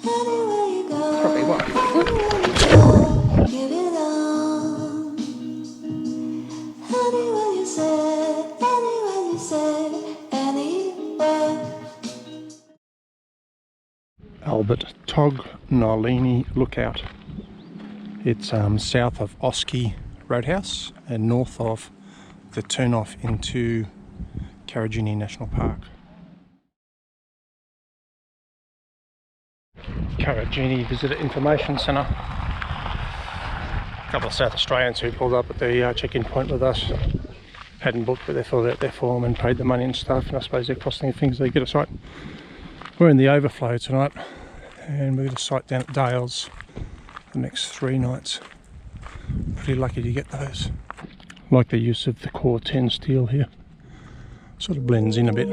Anywhere you go, Probably what? give it all. Anywhere you say, anywhere. Albert Tognolini Lookout. It's south of Oski Roadhouse and north of the turn-off into Karijini National Park. Karijini Visitor Information Centre. A couple of South Australians who pulled up at the check-in point with us. Hadn't booked, but they filled out their form and paid the money and stuff, and I suppose they're crossing their fingers they get us right. We're in the overflow tonight, and we've got a site down at Dales the next 3 nights. Pretty lucky to get those. Like the use of the Core 10 steel here. Sort of blends in a bit,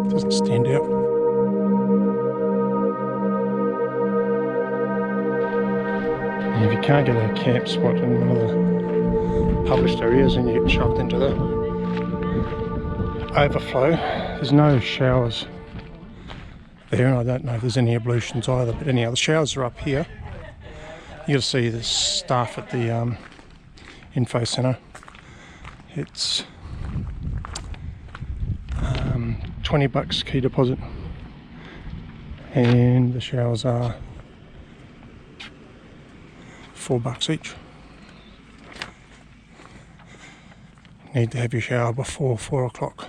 doesn't stand out. And if you can't get a camp spot in one of the published areas, and you get shoved into the overflow, there's no showers there, and I don't know if there's any ablutions either, but anyhow, the showers are up here. You got to see the staff at the info centre. It's $20 key deposit, and the showers are $4 each. Need to have your shower before 4 o'clock.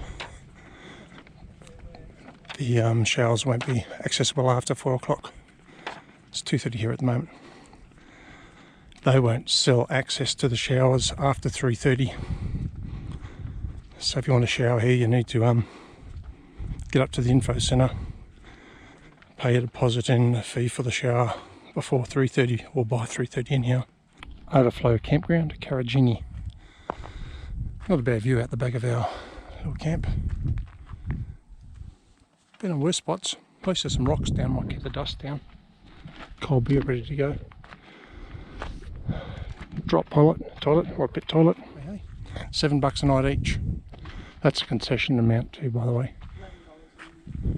The showers won't be accessible after 4 o'clock. It's 2:30 here at the moment. They won't sell access to the showers after 3:30. So if you want to shower here, you need to get up to the info centre, pay a deposit and a fee for the shower before 3:30, or by 3:30 anyhow. Overflow campground, Karijini. Not a bad view out the back of our little camp. Been in worse spots. At least there's some rocks down, might keep the dust down. Cold beer ready to go. Drop toilet, or pit toilet. $7 a night each. That's a concession amount too, by the way.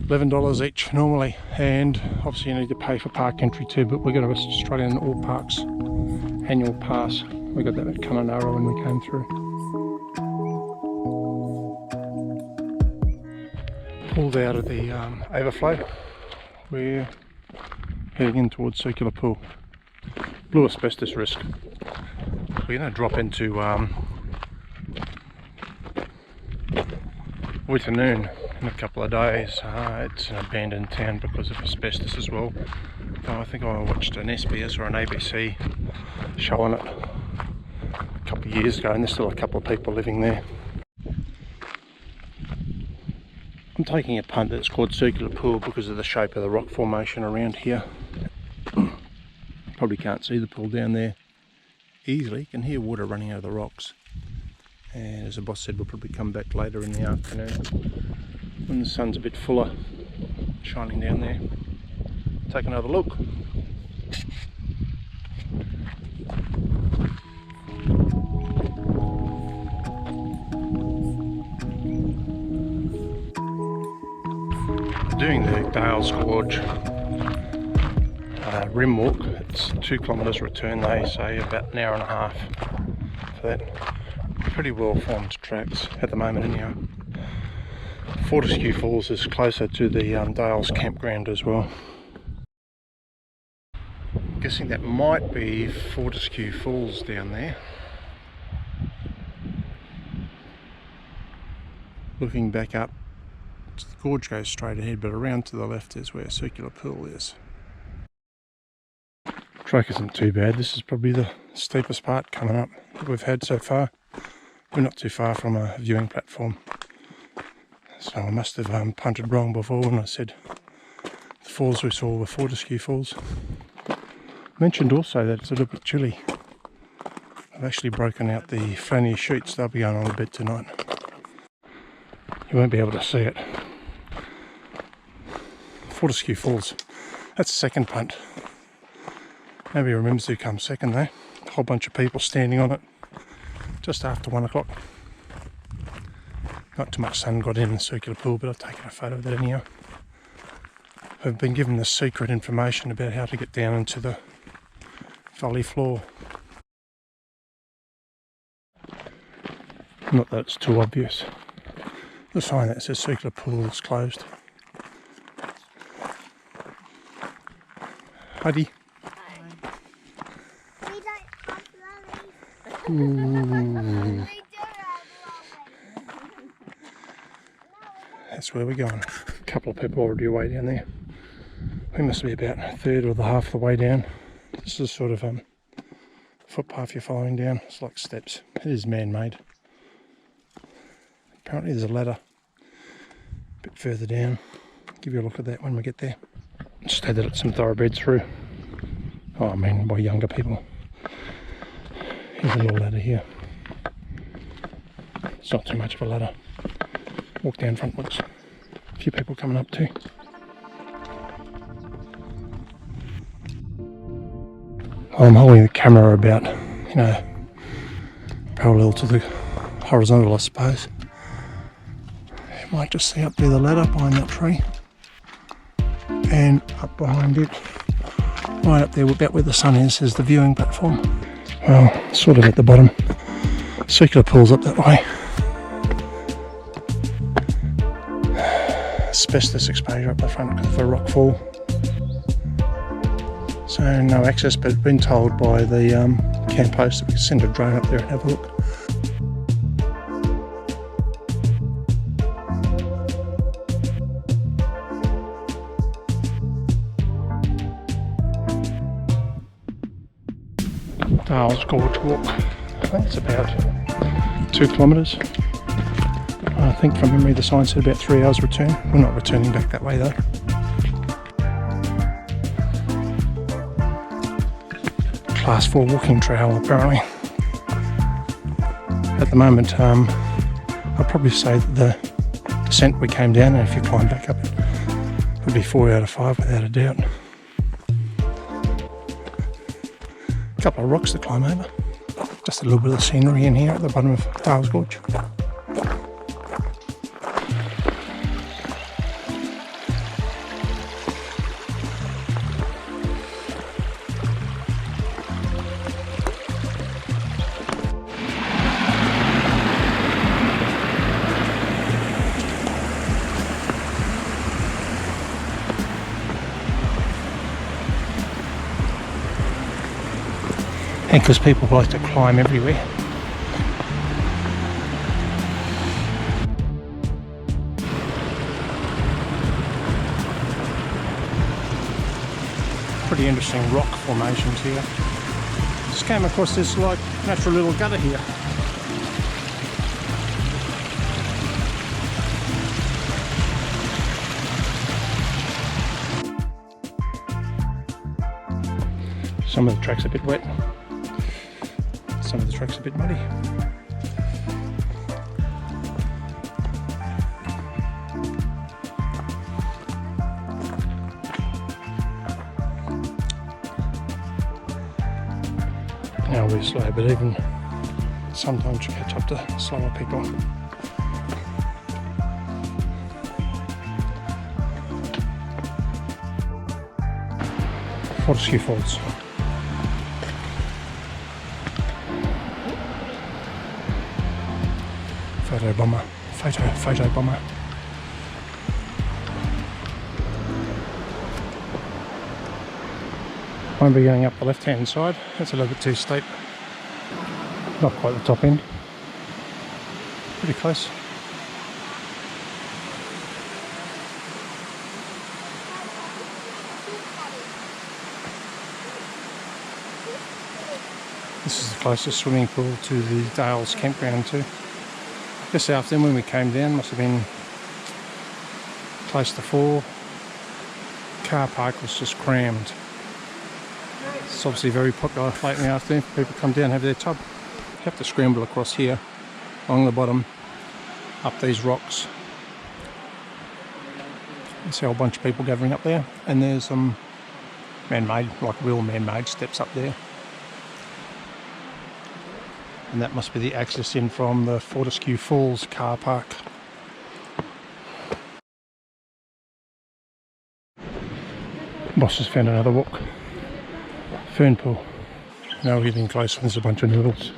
$11 each normally, and obviously you need to pay for park entry too, but we got a West Australian All Parks annual pass. We got that at Kununurra when we came through. Pulled out of the overflow. We're heading in towards Circular Pool. Blue asbestos risk. We're going to drop into Witanoon in a couple of days. It's an abandoned town because of asbestos as well. I think I watched an SBS or an ABC show on it a couple of years ago, and there's still a couple of people living there. I'm taking a punt that it's called Circular Pool because of the shape of the rock formation around here. Probably can't see the pool down there easily. You can hear water running out of the rocks. And as the boss said, we'll probably come back later in the afternoon when the sun's a bit fuller, shining down there. Take another look. Doing the Dales Gorge rim walk. It's 2 kilometres return, they say about an hour and a half for that. Pretty well formed tracks at the moment anyhow. Fortescue Falls is closer to the Dales campground as well. I'm guessing that might be Fortescue Falls down there. Looking back up, the gorge goes straight ahead, but around to the left is where Circular Pool is. Track isn't too bad. This is probably the steepest part coming up that we've had so far. We're not too far from a viewing platform, so I must have punted wrong before when I said the falls we saw were Fortescue Falls. Mentioned also that it's a little bit chilly. I've actually broken out the Flannery sheets. They'll be going on a bed tonight. You won't be able to see it. Fortescue Falls. That's the second punt. Nobody remembers who comes second though. A whole bunch of people standing on it just after 1 o'clock. Not too much sun got in the Circular Pool, but I've taken a photo of that anyhow. I've been given the secret information about how to get down into the valley floor. Not that it's too obvious. The sign that says circular pool is closed. Heidi. Ooh. That's where we're going. A couple of people already way down there. We must be about a third or the half the way down. This is sort of footpath you're following down. It's like steps. It is man-made. Apparently there's a ladder a bit further down. I'll give you a look at that when we get there. Just added it some thoroughbreds through. Oh, I mean by younger people. Here's a little ladder here. It's not too much of a ladder. Walk down frontwards. A few people coming up too. I'm holding the camera about, parallel to the horizontal, I suppose. You might just see up there the ladder behind that tree. And up behind it, right up there about where the sun is the viewing platform. Well, sort of at the bottom. Circular pool's up that way. Asbestos exposure up the front because of a rock fall. So no access, but been told by the camp host that we can send a drone up there and have a look. Dales Gorge walk. I think it's about 2 kilometres. I think from memory the sign said about 3 hours return. We're not returning back that way though. Class 4 walking trail apparently. At the moment I'd probably say that the descent we came down, and if you climb back up it would be 4 out of 5 without a doubt. A couple of rocks to climb over. Just a little bit of scenery in here at the bottom of Dales Gorge. And because people like to climb everywhere. Pretty interesting rock formations here. Just came across this like natural little gutter here. Some of the track's a bit wet. Some of the track's a bit muddy. Now we're slow, but even sometimes you catch up to slower people. Fortescue Falls. Photo bomber. Photo bomber. Won't be going up the left hand side, that's a little bit too steep. Not quite the top end. Pretty close. This is the closest swimming pool to the Dales campground too. This afternoon when we came down must have been close to 4. Car park was just crammed. It's obviously very popular late in the afternoon. People come down and have their tub. You have to scramble across here, along the bottom, up these rocks. You see a whole bunch of people gathering up there, and there's some man-made, like real man-made steps up there. And that must be the access in from the Fortescue Falls car park. Boss has found another walk. Fern pool. Now we're getting close, there's a bunch of noodles.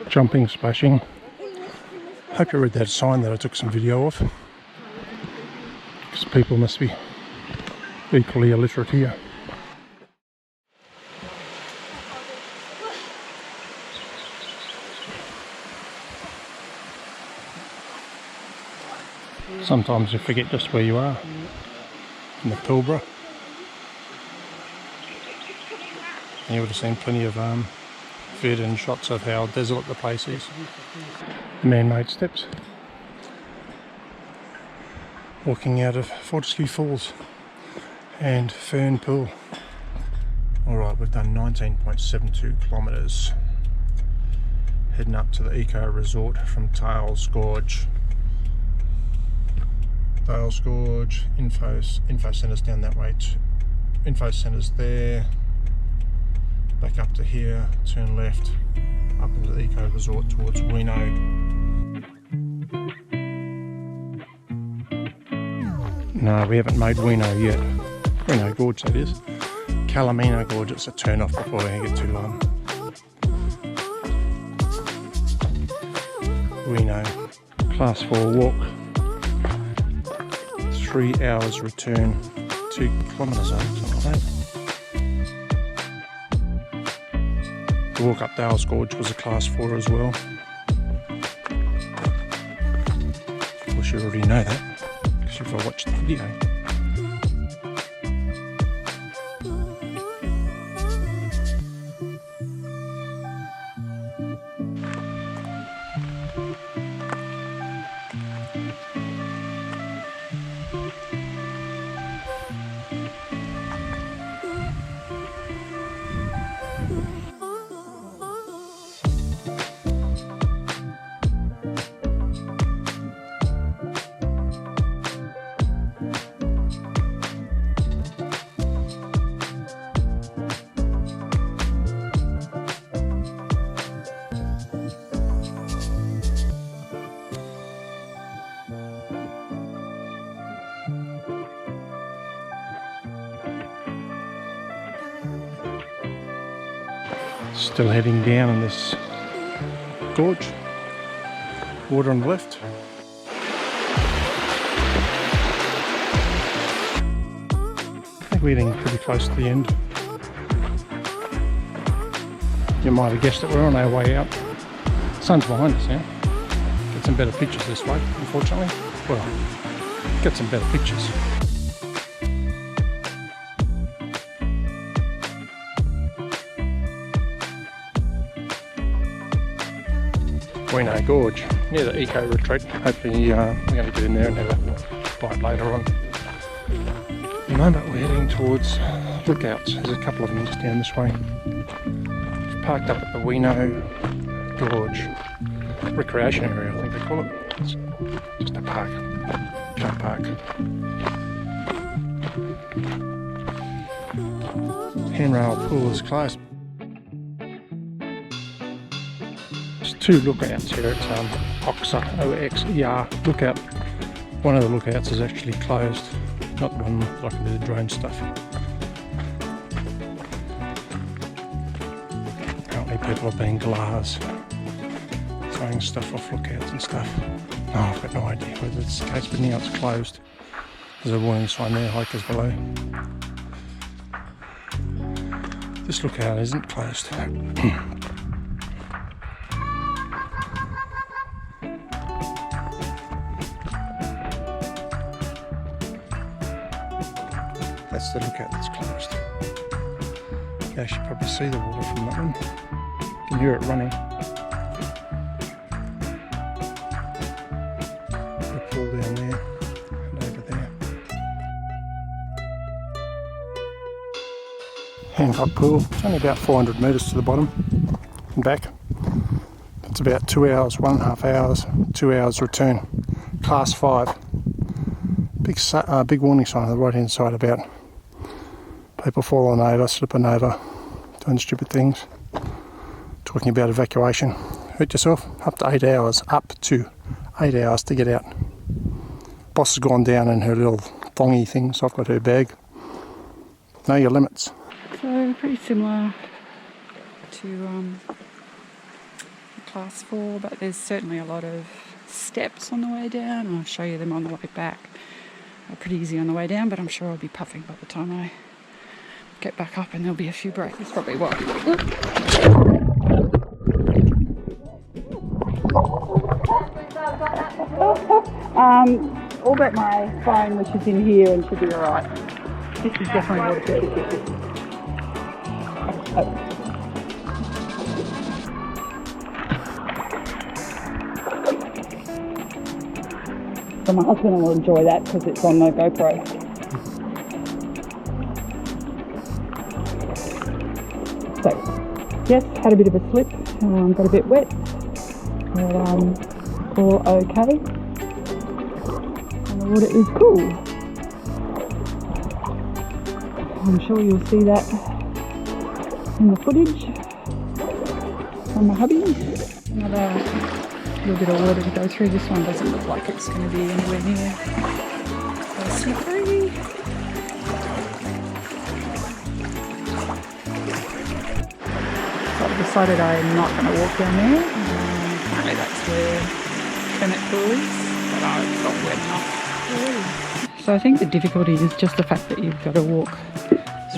Jumping, splashing. Hope you read that sign that I took some video of. Because people must be equally illiterate here. Sometimes you forget just where you are. In the Pilbara. And you would have seen plenty of vid and shots of how desolate the place is. Man-made steps. Walking out of Fortescue Falls and Fern Pool. Alright, we've done 19.72 kilometres. Heading up to the Eco Resort from Tails Gorge. Tails Gorge, info centre's down that way. Info centre's there. Back up to here, turn left, up into the Eco Resort towards Weeno. No, we haven't made Weeno yet. Weeno Gorge, that is. Calamina Gorge, it's a turn off before we get too long. Weeno, class 4 walk. 3 hours return, 2 kilometres, something like that. The walk up Dales Gorge was a class 4 as well. Of course you already know that, because you've watched the video. Still heading down in this gorge. Water on the left. I think we're getting pretty close to the end. You might have guessed that we're on our way out. The sun's behind us now. Get some better pictures this way, unfortunately. Well, get some better pictures. Weeno Gorge, near the Eco Retreat. Hopefully we're going to get in there and have a bite later on. At the moment we're heading towards Lookouts. There's a couple of them just down this way. We've parked up at the Weeno Gorge recreation area, I think they call it. It's just a park, car park. Handrail pool is closed. 2 lookouts here. It's Oxer, O-X-E-R lookout. One of the lookouts is actually closed, not the one that I can do the drone stuff. Apparently people are being glass, throwing stuff off lookouts and stuff. Oh, I've got no idea whether it's the case, but now it's closed. There's a warning sign there, hikers below. This lookout isn't closed. That's the lookout that's closed. You can actually probably see the water from that one. You can hear it running. The pool down there and over there. Hancock Pool. It's only about 400 metres to the bottom and back. It's about 2 hours, 1.5 hours, 2 hours return. Class 5. Big warning sign on the right hand side about people falling over, slipping over, doing stupid things. Talking about evacuation. Hurt yourself? Up to 8 hours. Up to 8 hours to get out. Boss has gone down in her little thongy thing, so I've got her bag. Know your limits. So pretty similar to class 4, but there's certainly a lot of steps on the way down. I'll show you them on the way back. Pretty easy on the way down, but I'm sure I'll be puffing by the time I get back up, and there'll be a few breaks. Probably what. All but my phone, which is in here, and should be alright. This is definitely waterproof. So my husband will enjoy that because it's on the GoPro. So, yes, had a bit of a slip, got a bit wet, but all okay. And the water is cool. I'm sure you'll see that in the footage from my hubby. Another little bit of water to go through. This one doesn't look like it's going to be anywhere near slippery. So I've decided I'm not going to walk down there. Apparently that's where Kermit Pool is, but it's not wet enough already. So I think the difficulty is just the fact that you've got to walk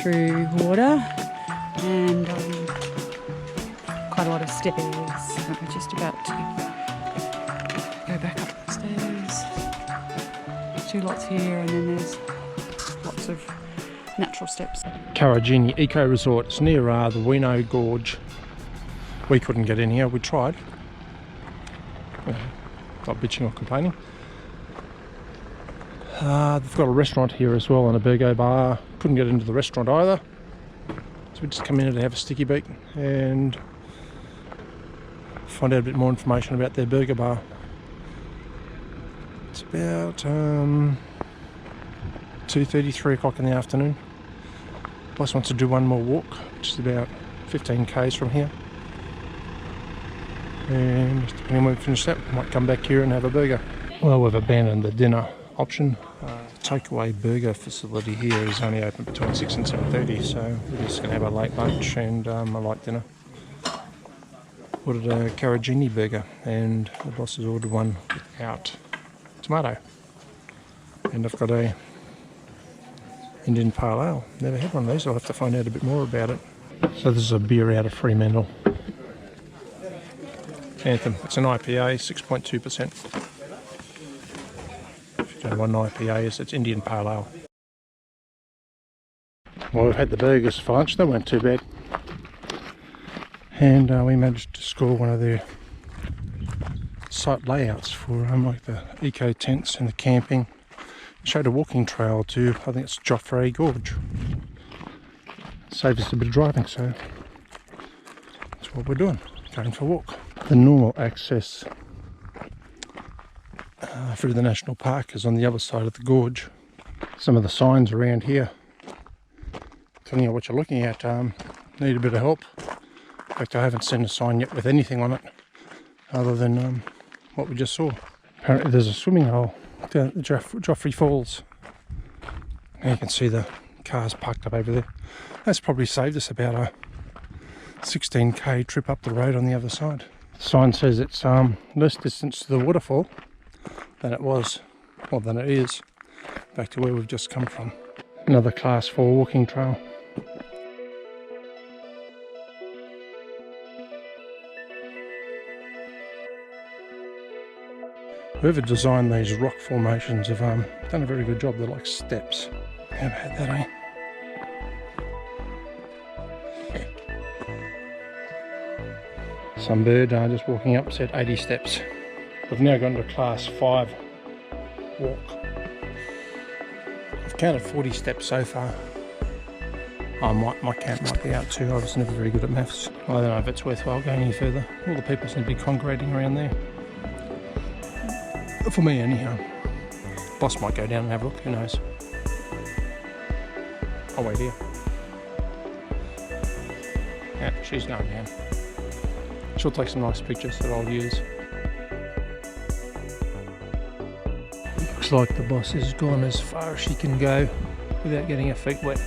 through water and quite a lot of stairs. I'm just about to go back up the stairs. There's 2 lots here, and then there's lots of natural steps. Karijini Eco Resort. It's near the Wino Gorge. We couldn't get in here. We tried. Not bitching or complaining. They've got a restaurant here as well and a burgo bar. Couldn't get into the restaurant either. So we just come in to have a sticky beat and find out a bit more information about their burger bar. It's about 2:30, 3 o'clock in the afternoon. Boss wants to do one more walk, which is about 15 k's from here. And just depending on when we finish that, we might come back here and have a burger. Well, we've abandoned the dinner option. The takeaway burger facility here is only open between 6 and 7:30, so we're just going to have a late lunch and a light dinner. Ordered a Karijini burger, and the boss has ordered one without tomato. And I've got a Indian Pale Ale. Never had one of these. I'll have to find out a bit more about it. So this is a beer out of Fremantle. Anthem. It's an IPA, 6.2%. If you don't know what an IPA is, it's Indian Pale Ale. Well, we've had the burgers for lunch. They weren't too bad. And we managed to score one of their site layouts for like the eco tents and the camping. Showed a walking trail to, I think it's Joffre Gorge. Saved us a bit of driving, so that's what we're doing, going for a walk. The normal access through the national park is on the other side of the gorge. Some of the signs around here telling you what you're looking at need a bit of help. In fact, I haven't seen a sign yet with anything on it other than what we just saw. Apparently there's a swimming hole down at the Joffre Falls. And you can see the cars parked up over there. That's probably saved us about a 16k trip up the road on the other side. The sign says it's less distance to the waterfall than it was, or than it is, back to where we've just come from. Another class 4 walking trail. Whoever designed these rock formations have done a very good job. They're like steps. How about that, eh? Some bird just walking up said 80 steps. We've now gone to class 5 walk. I've counted 40 steps so far. My count might be out too. I was never very good at maths. I don't know if it's worthwhile going any further. All the people seem to be congregating around there. For me anyhow. Boss might go down and have a look, who knows. I'll wait here. Yeah, she's going down. She'll take some nice pictures that I'll use. Looks Looks like the boss has gone as far as she can go without getting her feet wet.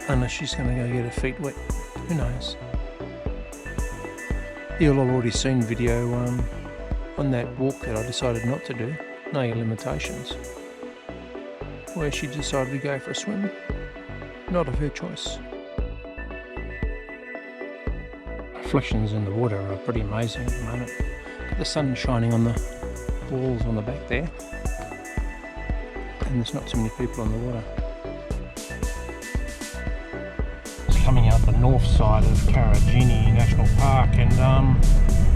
Unless she's going to go get her feet wet. Who knows? You'll have already seen video on that walk that I decided not to do, Know Your Limitations, where she decided to go for a swim. Not of her choice. Reflections in the water are pretty amazing at the moment. Got the sun shining on the walls on the back there, and there's not too many people on the water. It's coming out the north side of Karijini National Park, and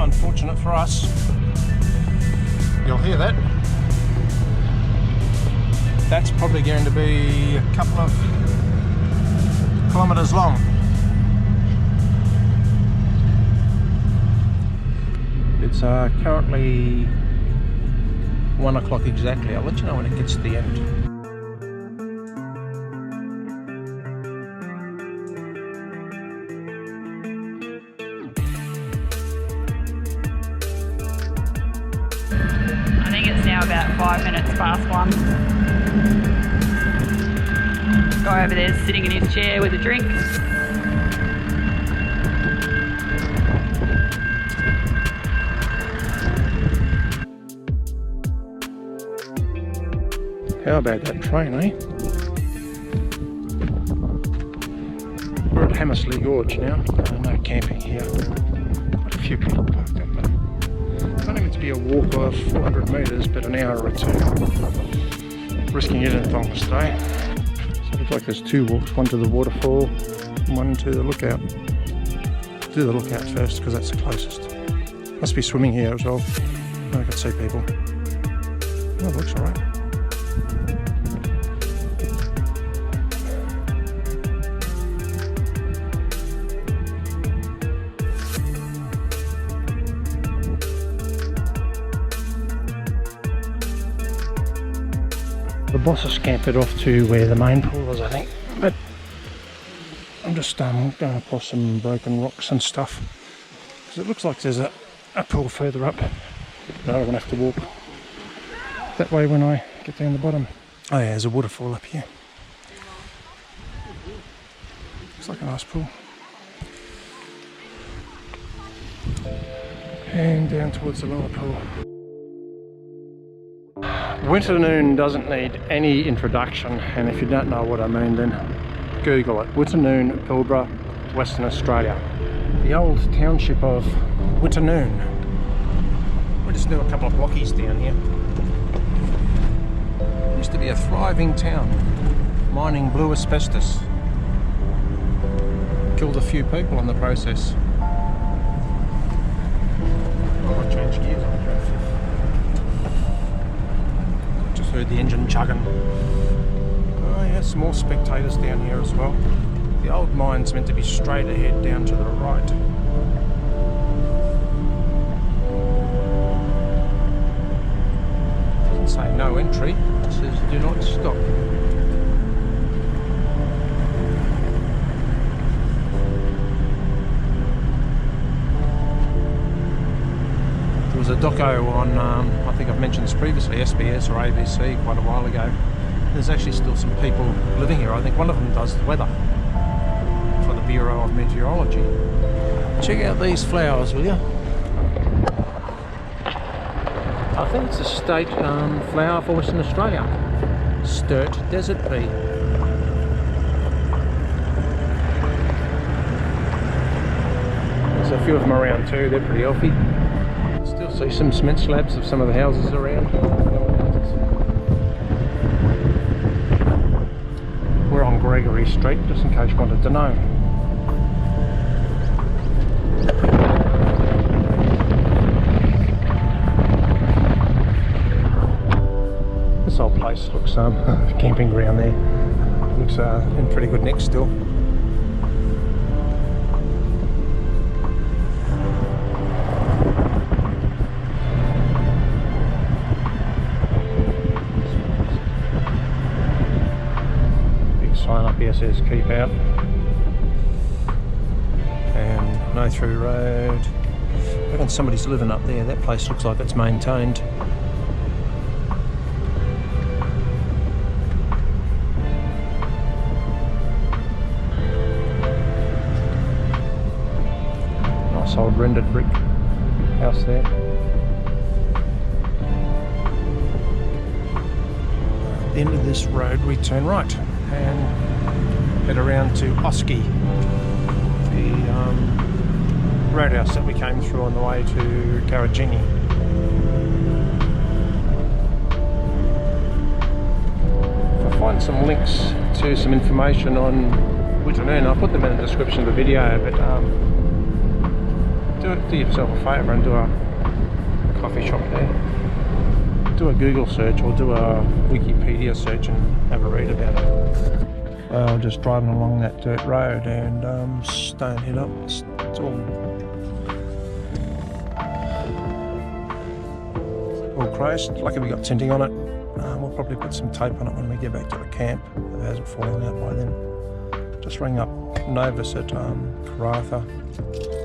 unfortunate for us, you'll hear that. That's probably going to be a couple of kilometres long. It's currently 1 o'clock exactly. I'll let you know when it gets to the end. I think it's now about 5 minutes past 1. Guy over there sitting in his chair with a drink. How about that train, eh? We're at Hammersley Gorge now. No camping here. Quite a few people parked up there. It's only meant to be a walk of 400 metres, but an hour or two. Risking anything on this day. So it looks like there's 2 walks, one to the waterfall and one to the lookout. Do the lookout first because that's the closest. Must be swimming here as well. I can see people. Oh, it looks alright. The boss has scampered off to where the main pool is, I think, but I'm just going across some broken rocks and stuff because it looks like there's a pool further up. No, I'm going to have to walk that way when I get down the bottom. Oh yeah, there's a waterfall up here. Looks like a nice pool. And down towards the lower pool. Wittenoon doesn't need any introduction, and if you don't know what I mean, then Google it. Wittenoon, Pilbara, Western Australia. The old township of Wittenoon. We'll just do a couple of blockies down here. Used to be a thriving town, mining blue asbestos. Killed a few people in the process. Oh, I changed gears on the drive. Just heard the engine chugging. Oh yeah, some more spectators down here as well. The old mine's meant to be straight ahead down to the right. Doesn't say no entry, it says do not stop. There was a doco on, I think I've mentioned this previously, SBS or ABC quite a while ago. There's actually still some people living here. I think one of them does the weather for the Bureau of Meteorology. Check out these flowers, will you? I think it's a state flower for Western Australia. Sturt desert pea. There's a few of them around too, they're pretty healthy. Still see some cement slabs of some of the houses around. We're on Gregory Street, just in case you wanted to know. This old place looks camping ground there. Looks in pretty good nick still. Sign up here says keep out, and no through road, reckon somebody's living up there. That place looks like it's maintained. Nice old rendered brick house there. At the end of this road we turn right and head around to Oski, the roadhouse that we came through on the way to Karijini. If I find some links to some information on Witanun, I'll put them in the description of the video, but do yourself a favour and do a coffee shop there. Do a Google search or do a Wikipedia search and have a read about it. Well, just driving along that dirt road and Stonehead up, it's all closed. Lucky we got tinting on it. We'll probably put some tape on it when we get back to the camp if it hasn't fallen out by then. Just rang up Novus at Karratha.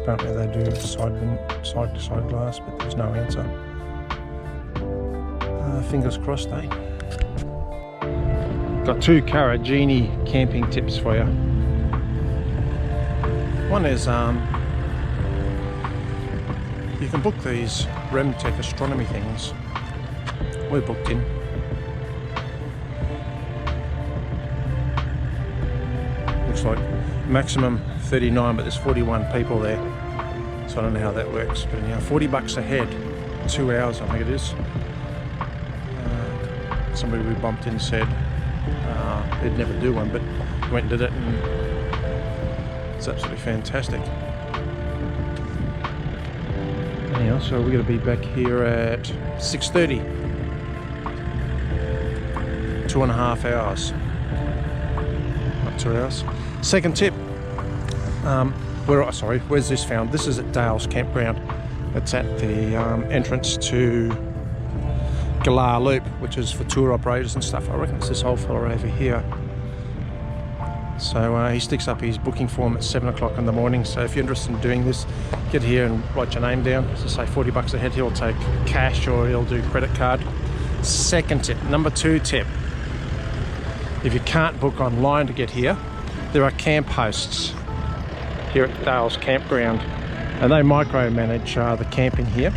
Apparently they do side-to-side glass, but there's no answer. Fingers crossed, eh? Got two Karijini camping tips for you. One is you can book these RemTech astronomy things. We're booked in. Looks like maximum 39, but there's 41 people there. So I don't know how that works. But anyhow, $40 a head, 2 hours I think it is. Somebody we bumped in said they'd never do one, but went and did it, and it's absolutely fantastic. Anyhow, so we're going to be back here at 6:30. 2.5 hours. Not 2 hours. Second tip. Where's this found? This is at Dale's Campground. It's at the entrance to Galar Loop, which is for tour operators and stuff. I reckon it's this old fella over here. So he sticks up his booking form at 7 o'clock in the morning. So if you're interested in doing this, get here and write your name down. As I say, $40 a head. He'll take cash or he'll do credit card. Second tip. Number 2 tip. If you can't book online to get here, there are camp hosts here at Dale's Campground, and they micromanage the camping here.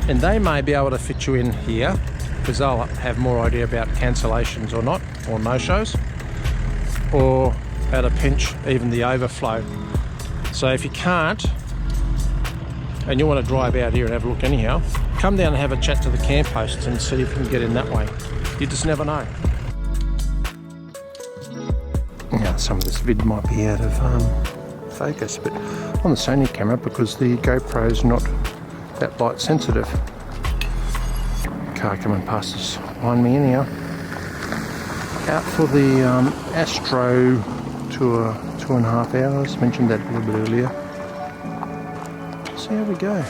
And they may be able to fit you in here because they'll have more idea about cancellations or not, or no-shows, or at a pinch, even the overflow. So if you can't, and you want to drive out here and have a look anyhow, come down and have a chat to the camp hosts and see if you can get in that way. You just never know. Now, some of this vid might be out of focus, but on the Sony camera, because the GoPro's not that light sensitive. Car coming past us behind me anyhow. Out for the Astro tour, 2.5 hours. Mentioned that a little bit earlier. So here we go.